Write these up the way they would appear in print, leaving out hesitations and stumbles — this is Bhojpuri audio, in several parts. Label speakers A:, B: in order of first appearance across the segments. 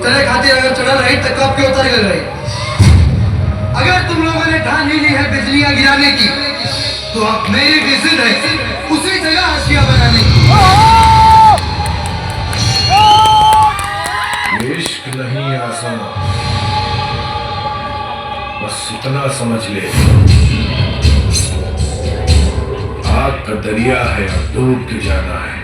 A: तेरे खातिर अगर चढ़ल रही तो कब के उतर गई रही। अगर तुम लोगों ने ठान ही ली है बिजलियां गिराने की तो अब मेरी भी जिद है उसी जगह हंसिया बनाने की।
B: इश्क नहीं आसान, बस इतना समझ ले आग का दरिया है और डूब के जाना है।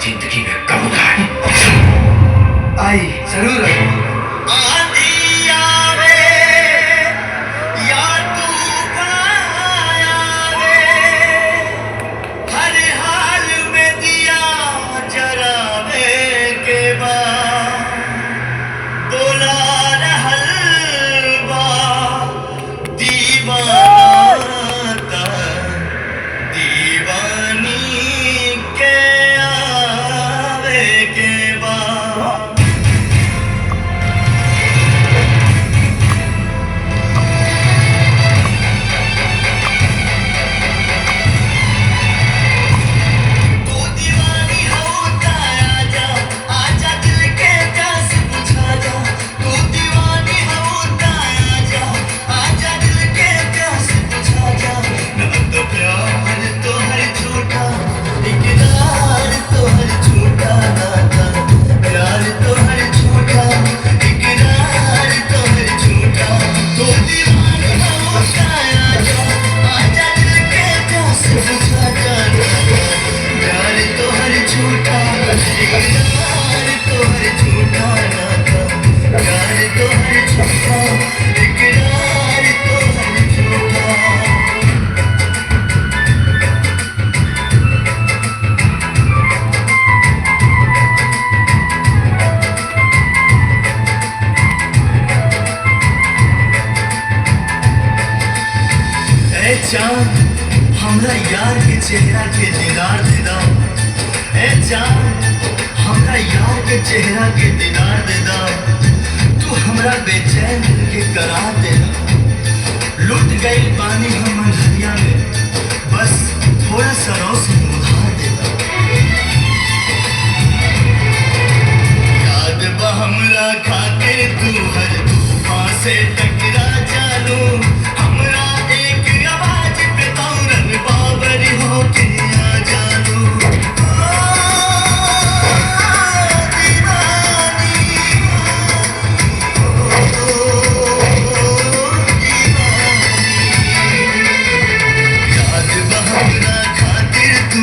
C: जिंदगी में कब आए
A: आई जरूर आई।
C: चांद हमरा यार के चेहरा के दीदार दे दो। ए चांद हमरा यार के चेहरा के दीदार दे दो। तू हमरा बेचैन दिल के करार दे दो। लुट गई पानी हम अंधरिया में, बस थोड़ा सा रोशनी उधार दे दो। याद बा हमरा खातिर तू हर तूफान से टकरा जानू। हमरा एक आवाज पे तौरन बाबरी होके आ जानू। याद बा हमरा खातिर तू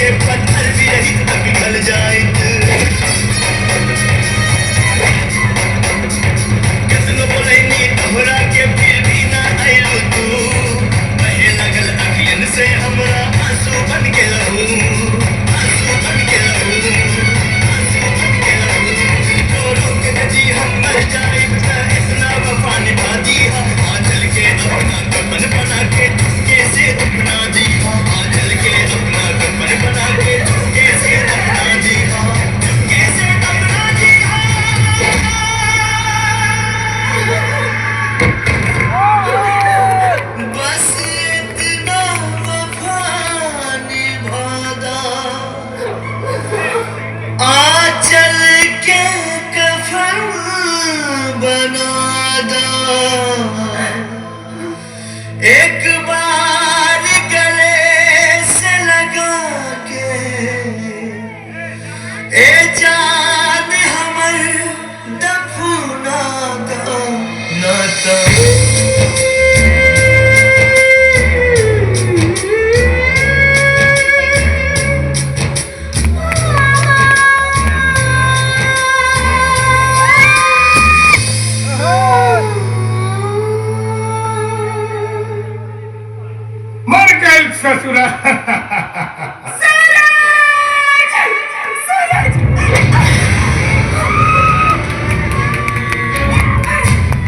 C: के पत्थर भी रही तो पिघल जाए कितनो बोले नी तोहरा के फिर भी ना आइलू तू बहे लगल अखियन से हमरा आंसू बन के रहू आंसू बन के रहू आंसू बन के रहू रो रो के जी हम मर जाए इतना वफा निभा दी आंचल के अपना कफन बना के कैसे अपना दी आंचल के अपना कफन बना के कैसे अपना दी कैसे अपना दी बस इतना वफा निभादा आंचल के कफन बनादा एक बार गले से लगा के ए जान हमर दफना दा नाता
B: मर गए ससुरा।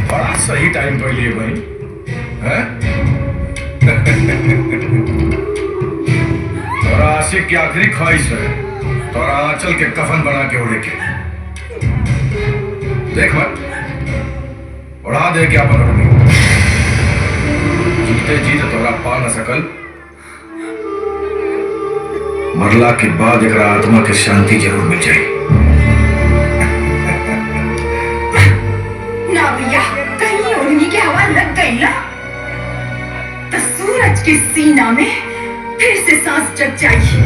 B: बड़ा सही टाइम पर लिए भाई हैं? तोरा आशिक की आखिरी ख्वाहिश है तोरा आंचल के कफन बना के उड़े के देख मत उड़ा दे के अपन उड़ने जीते जीते तोरा पा न सकल मरला के बाद एक आत्मा के शांति जरूर मिल जाए।
D: ना भैया कहीं उड़नी की हवा लग गई ना तो सूरज के सीना में फिर से सांस जग जाएगी।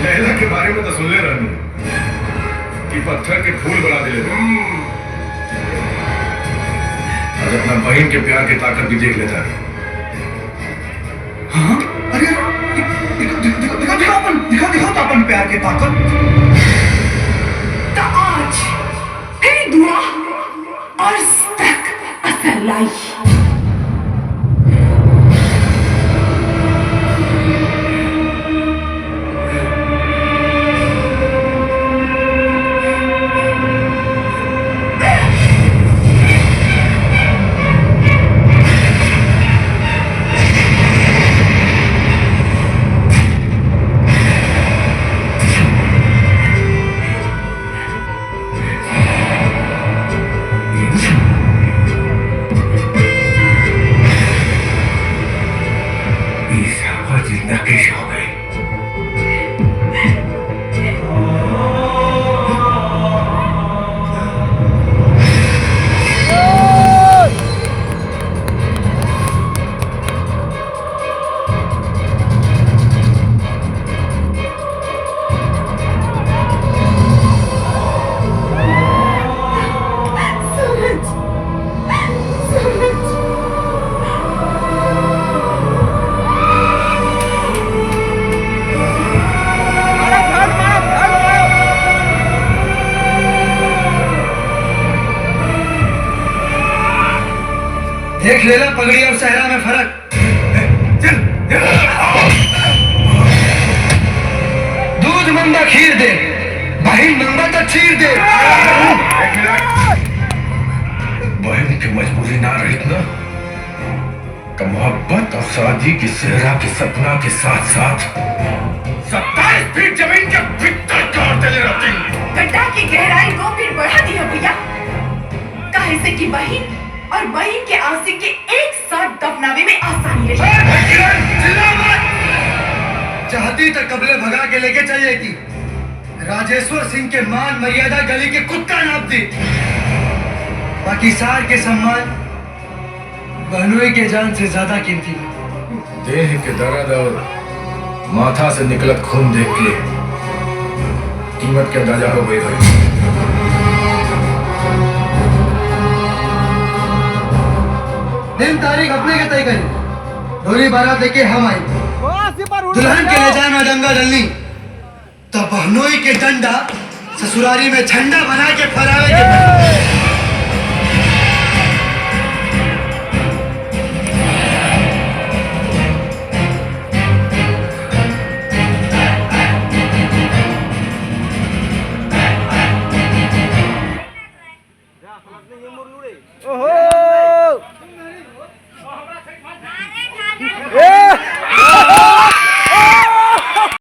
B: लैला के बारे में तो सुन ले रहनी कि पत्थर के फूल बना दिले आज अपना बहन के प्यार की ताकत भी देख लेता है।
A: हाँ अरे दिखा तो अपन प्यार की ताकत।
D: तो आज फिर दुआ और तक असर लाई।
B: नकेश हो गई।
A: देख लेला पगड़ी और सहरा में फर्क। दूध मंगा खीर दे बहन मंगा तो चीर दे।
B: बहन की मजबूरी ना रही ना तो मोहब्बत और शादी की सेहरा के सपना के साथ साथ 27 फीट जमीन के भीतर काटते रहती।
D: गड्ढा की गहराई 2 फीट बढ़ा दी है भैया काहे से कि बहन और बहन के आशिक के एक साथ दफनावे में आसानी रही।
A: चाहती तो कबले भगा के लेके चल जाती। राजेश्वर सिंह के मान मर्यादा गली के कुत्ता नाप दी। बाकी सार के सम्मान बहनोई के जान से ज्यादा कीमती।
B: देह के दर्द और माथा से निकलत खून देख के कीमत के अंदाजा हो गई भाई।
A: दिन तारीख अपने के तय करी। डोरी बारात लेके हम आई, दुल्हन के ले जाए में डंगा डलनी, तो बहनोई के डंडा ससुरारी में झंडा बना के फहरावे के।
E: ओहो